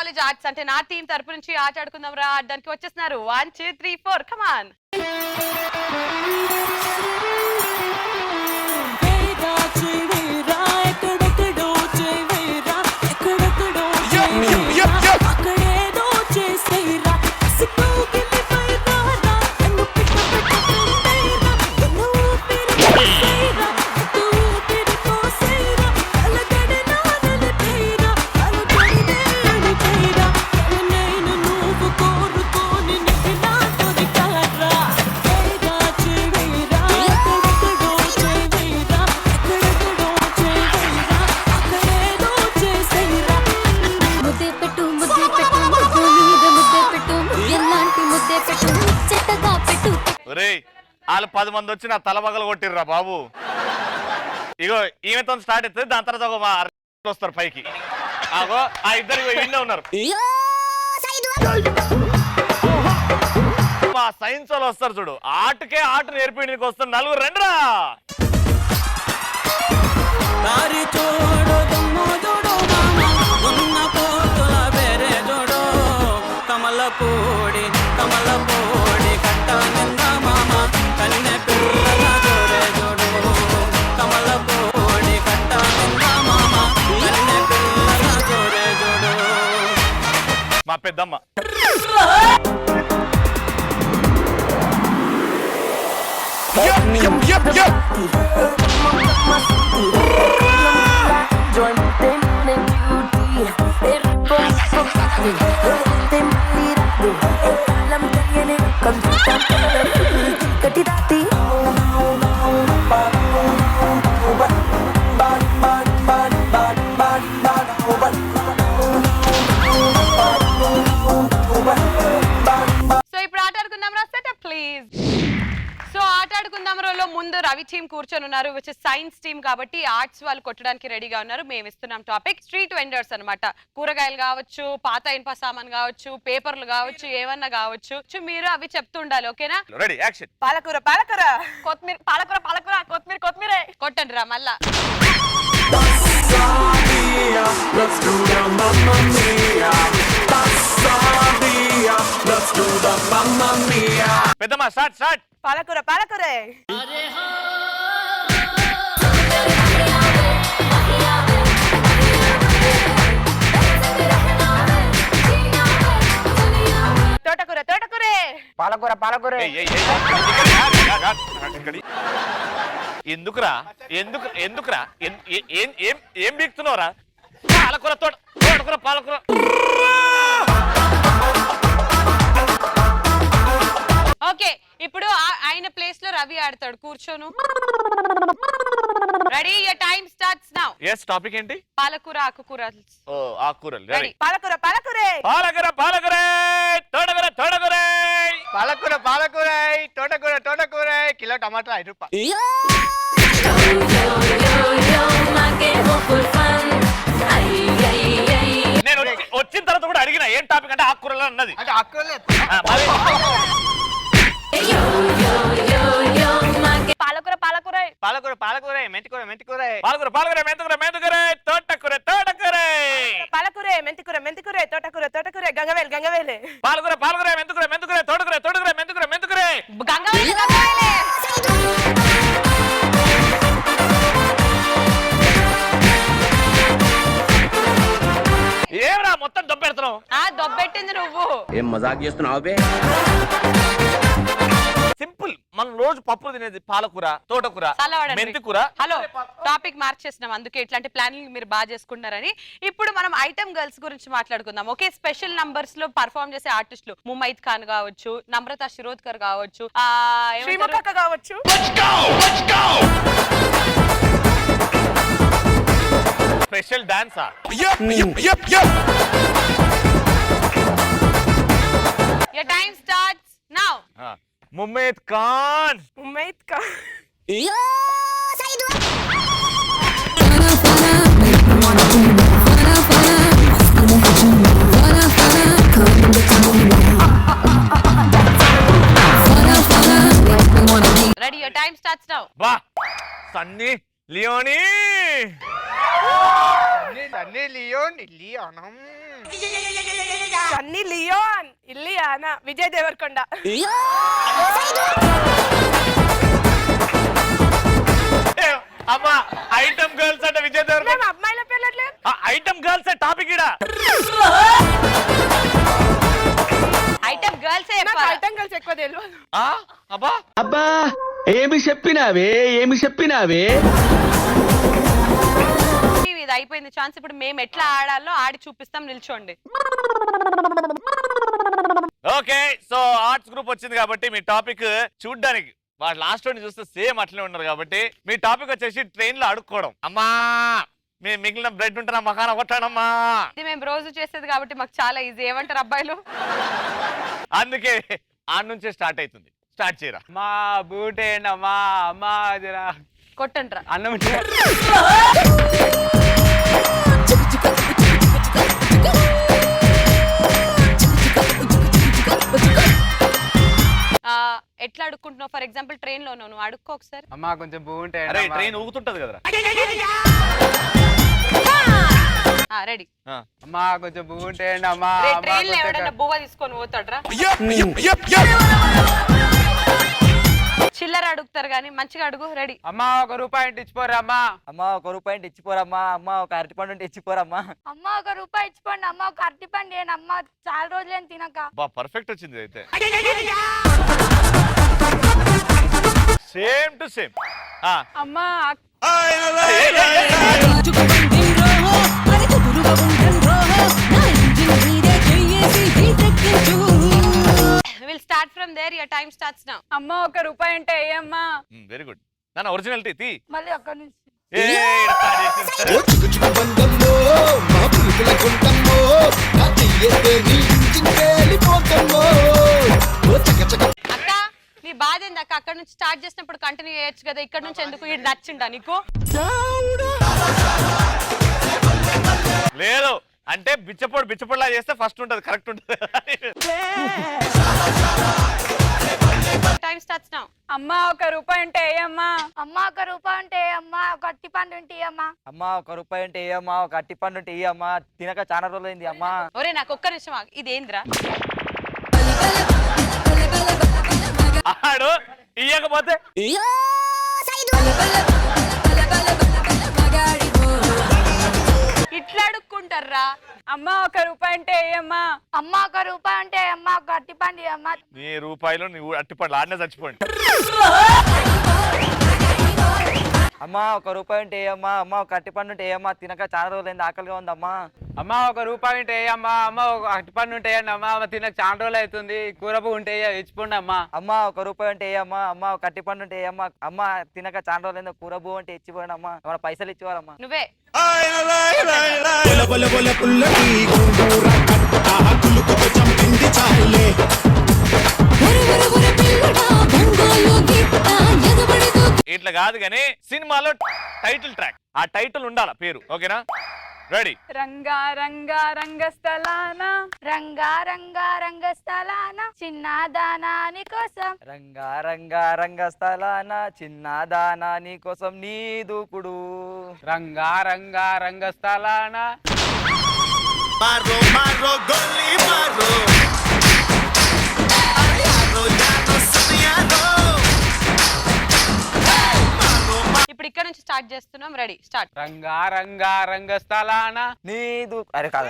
College arts అంటే నా team తరపు నుంచి ఆట ఆడుకుందాం రా ఆడడానికి వచ్చేస్తున్నారు. 1 2 3 4 కమాన్. వాళ్ళు 10 మంది వచ్చి నా తలబగలు కొట్టిర్రా బాబు. ఇగో ఈమెతో స్టార్ట్ అవుతుంది, దాని తర్వాత ఒక వస్తారు పైకి. ఆగో ఆ ఇద్దరు ఇన్నే ఉన్నారు. మా సైన్స్ వాళ్ళు వస్తారు చూడు, ఆటకే ఆట నేర్పించడానికి వస్తారు నలుగురు. రండిరా. కమలపూడి కమలపూడి కట్ట నింద మామ కన్నె పిల్లల జోరే జోడు. కమలపూడి కట్ట నింద మామ కన్నె పిల్లల జోరే జోడు. మా పెద్దమ్మ ముందు రవి టీం కూర్చొని ఉన్నారు, విచ్ ఇస్ సైన్స్ టీం కాబట్టి ఆర్ట్స్ వాళ్ళు కొట్టడానికి రెడీగా ఉన్నారు. మేము ఇస్తున్నాం టాపిక్ స్ట్రీట్ వెండర్స్ అన్నమాట. కూరగాయలు కావచ్చు, పాత ఇనుప సామాన్ కావచ్చు, పేపర్లు కావచ్చు, ఏమన్నా కావచ్చు. మీరు అవి చెప్తుండాలి. ఓకేనా? Ready action. పాలకూర పాలకూర, కొత్తిమీర పాలకూర పాలకూర, కొత్తిమీర కొత్తిమీర. కొట్టండి రా మళ్ళా. పెద్దమ్మ స్టార్ట్ స్టార్ట్. పాలకూర పాలకూర. తోటకూర తోటకూర. పాలకూర పాలకూర. ఎందుకురా ఎందుకు ఎందుకురా ఏం బీక్తున్నావురా? పాలకూర తోటకూర పాలకూర. ఓకే, ఇప్పుడు ఆయన ప్లేస్ లో రవి ఆడతాడు. కూర్చోను. Ready? Your time starts now. yes topic ఏంటి? పాలకూర ఆకుకూరలు. ఓ ఆకుకూరలు. రెడీ. పాలకూర పాలకూర. పాలకూర పాలకూర. తోటకూర తోటకూర. పాలకూర పాలకూర. తోటకూర తోటకూర. కిలో టమాటా 5 రూపాయలు. నేను వచ్చిన తర్వాత కూడా అడిగిన ఏం టాపిక్ అంటే ఆకుకూరలు అన్నది. అంటే ఆకుకూరలే. పాలకూర పాలకూర. పాలకూర పాలకూర. మెంతికూర మెంతికూర. పాలకూర పాలకూర మెంతికూర మెంతికూర. తోటకూర తోటకూర. పాలకూర మెంతికూర మెంతికూర. తోటకూర తోటకూర. గంగవేలు గంగవేలు. పాలకూర పాలకూర మెంతికూర మెంతికూర. తోటకూర తోటకూర మెంతికూర మెంతికూర. గంగవేలు గంగవేలు. ఏమరా మొత్తం దొబ్బెడుతున్నావు? దొబ్బెట్టింది నువ్వు. ఏం మజాక్ చేస్తున్నావు బే? సింపుల్. మనం రోజు పప్పులు తినేది పాలకూర తోటకూర మెంతికూర. హలో, టాపిక్ మార్చేసినాం, అందుకే ఇట్లాంటి ప్లానింగ్ మీరు బాగా చేసుకుంటారని. ఇప్పుడు మనం ఐటమ్ గర్ల్స్ గురించి మాట్లాడుకుందాం. ఓకే, స్పెషల్ నంబర్స్ లో పర్ఫార్మ్ చేసే ఆర్టిస్టులు ముమైత్ ఖాన్ కావచ్చు, నమ్రత శిరోద్కర్ కావచ్చు, కావచ్చు. స్పెషల్ డాన్సా? Your time starts now. Mumaith Khan. Mumaith Khan. Ready? Your time starts now. వా సన్నీ లియోనీ. సన్నీ లియోన్ లియోనం. Sunny Leone Ileana Vijay Deverakonda. అమ్మా ఐటమ్ గర్ల్స్ అంటే విజయ్ దేవరకొండ. మేము అమ్మాయిల పేర్లు ఎట్లా? ఐటమ్ గర్ల్స్ టాపిక్ ఇడా ఐటమ్ గర్ల్స్ నాకు ఐటమ్ గర్ల్స్ ఎక్కువ తెలియదు. అబ్బా అబ్బా ఏమి చెప్పినావే ఇది అయిపోయింది ఛాన్స్. ఇప్పుడు మేము ఎట్లా ఆడాలో ఆడి చూపిస్తాం, నిల్చోండి. ఓకే, సో ఆర్ట్స్ గ్రూప్ వచ్చింది కాబట్టి మీ టాపిక్ చూడ్డానికి వాళ్ళు లాస్ట్ చూస్తే సేమ్ అట్లనే ఉన్నారు కాబట్టి మీ టాపిక్ వచ్చేసి ట్రైన్ లో అడుక్కోవడం. అమ్మా మీ మిగిలిన బ్రెడ్ ఉంటే నా మకాన కొట్టానమ్మా. ఇది మేము రోజు చేసేది కాబట్టి మాకు చాలా ఈజీ. ఏమంటారు అబ్బాయిలు? అందుకే ఆడ నుంచే స్టార్ట్ అవుతుంది. స్టార్ట్ చేయరా. మా బూటేనమ్మా అమ్మా జరా కొట్టంట్రా. అన్నం ఎట్లా అడుక్కుంటున్నావు? ఫర్ ఎగ్జాంపుల్ ట్రైన్ లో నువ్వు అడుక్కో ఒకసారి. అమ్మా కొంచెం బూంటే అరే ట్రైన్ ఊగుతుంటది కదరా. రెడీ. అమ్మా కొంచెం బూంటే అమ్మా. ట్రైన్ లో ఎవడన్నా బువ్వ తీసుకొని పోతాడ్రా? చిల్లర అడుగుతారు కానీ మంచిగా అడుగు. రెడీ. అమ్మా 1 రూపాయి ఇచ్చిపోరా అమ్మా. అమ్మా 1 రూపాయి ఇచ్చిపోరమ్మా. అమ్మ ఒక అరటిపండు ఉంటే ఇచ్చిపోరమ్మా. అమ్మ 1 రూపాయి ఇచ్చిపోండి అమ్మ. ఒక అరటిపండు ఏంటి అమ్మ, చాలా రోజులేం తినక. బా పర్ఫెక్ట్ వచ్చింది అయితే. Same to same. అమ్మా will start from there. Your time starts now. అమ్మ 1 రూపాయి అంటే ఏమ్మా? Very good. నాన్న ఒరిజినాలిటీ తీ. మళ్ళీ అక్కడి నుంచి అక్క నీ బాధ ఏంది అక్క? అక్కడ నుంచి స్టార్ట్ చేసినప్పుడు కంటిన్యూ చేయొచ్చు కదా. ఇక్కడ నుంచి ఎందుకు? ఇది నచ్చిందా నీకు? లేదు అంటే బిచ్చపొడిలా చేస్తే ఫస్ట్ ఉంటది, కరెక్ట్ ఉంటది. Time starts now. అమ్మ 1 రూపాయి అంటే ఏమ్మా? అమ్మ 1 రూపాయి అంటే అమ్మ ఒక అరటిపండు ఉంటే అమ్మా. అమ్మ 1 రూపాయి అంటే అమ్మా. ఒక అరటిపండు ఉంటే అమ్మా. తినక చాలా రోజులైంది అమ్మా. ఒరే నాకు ఒక్క నిమిషం ఆగు. ఇదేంద్రా? ఆడు ఇయ్యకపోతే ఇట్లా అడుక్కుంటారా? అమ్మ 1 రూపాయి అంటే ఏమ్మా? అమ్మ 1 రూపాయి అంటే అమ్మ ఒక అరటిపండు అమ్మ. నీ రూపాయలు నువ్వు అట్టిపండ్లు ఆడనే చచ్చిపోండి. అమ్మ 1 రూపాయి అంటే అమ్మా. అమ్మ ఒక అరటిపండు ఉంటే అమ్మా. తినక చాలా రోజులైంది, ఆకలిగా ఉందమ్మా. అమ్మా 1 రూపాయి ఉంటే అమ్మా. అమ్మ ఒక అరటిపండు ఉంటాయండి అమ్మా. తినక చాలా రోజులు అవుతుంది. కూరపు ఉంటే ఇచ్చిపోండి అమ్మా. అమ్మ 1 రూపాయి అంటే అమ్మా. అమ్మ ఒక అరటిపండు ఉంటే అమ్మా. అమ్మ తినక చాలా రోజులైంది, కూర బువ్వ అంటే ఇచ్చిపోండి అమ్మా. మన పైసలు ఇచ్చేవారమ్మా. నువ్వే. ఇట్లా కాదు కానీ సినిమాలో టైటిల్ ట్రాక్, ఆ టైటిల్ ఉండాల పేరు. ఓకేనా? రెడీ. రంగా రంగా రంగస్థలాన రంగా రంగా రంగస్థలాన చిన్నదానాని కోసం. రంగా రంగా రంగస్థలాన చిన్నదానా నీ కోసం నీ దూకుడు. రంగా రంగా రంగస్థలాన ఇప్పుడు ఇక్కడ నుంచి స్టార్ట్ చేస్తున్నాం. Ready start. రంగా రంగా రంగస్థలాన నీ దూకు. అరే కాదు.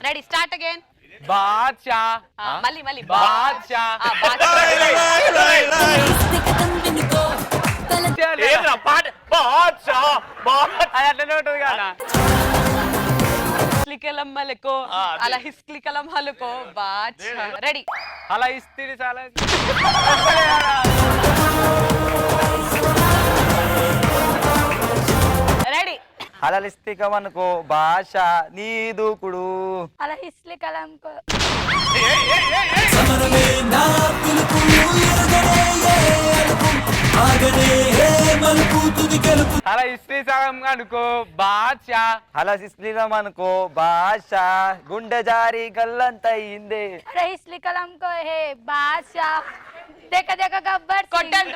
Ready start again. బాద్షా. మళ్ళీ మళ్ళీ బాద్షా. ఏంద్రా పాట? బాద్షా, బాద్షా. అది అట్లనే ఉంటుంది కదా. హిస్క్లికలమ్మలకో అలా హిస్క్లికలమ్మలకో బాద్షా. రెడీ. అలా ఇస్తుంది చాలా. రెడీ. హలలిస్తికమనుకో భాష నీ దూకుడు. అలా హిస్లీ కలంకో. అలా ఇస్త్రీ సగం అనుకో బాద్షా. హలసిస్తికమనుకో భాష గుండె జారి గల్లంతయిందే. అలా హిస్లీ కలంకో హే బాద్షా. దెక్క దెక్క గబ్బర్ కొట్టండి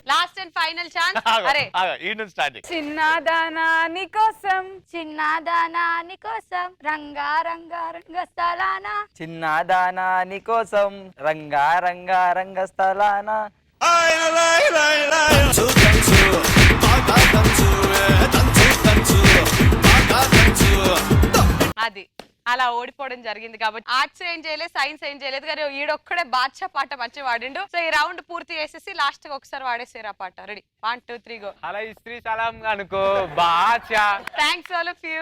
లాస్ట్ అండ్ ఫైనల్ ఛాన్స్ అరే ఈ నుంచి స్టార్ట్ చిన్నదానా నీకోసం చిన్నదానా నీకోసం రంగా రంగా రంగస్థలాన చిన్నదానా నీకోసం రంగా రంగా రంగస్థలాన అది అలా ఓడిపోవడం జరిగింది కాబట్టి ఆర్ట్స్ ఏం చేయలేదు సైన్స్ ఏం చేయలేదు కానీ ఈడొక్కడే బాద్షా పాట మంచి వాడిండు సో ఈ రౌండ్ పూర్తి చేసేసి లాస్ట్ కి ఒకసారి వాడేసారు ఆ పాట రెడీ 1 2 3 గో అలా ఇస్త్రీ సలాం అనుకో బాచా థ్యాంక్స్ ఆల్ ఆఫ్ యూ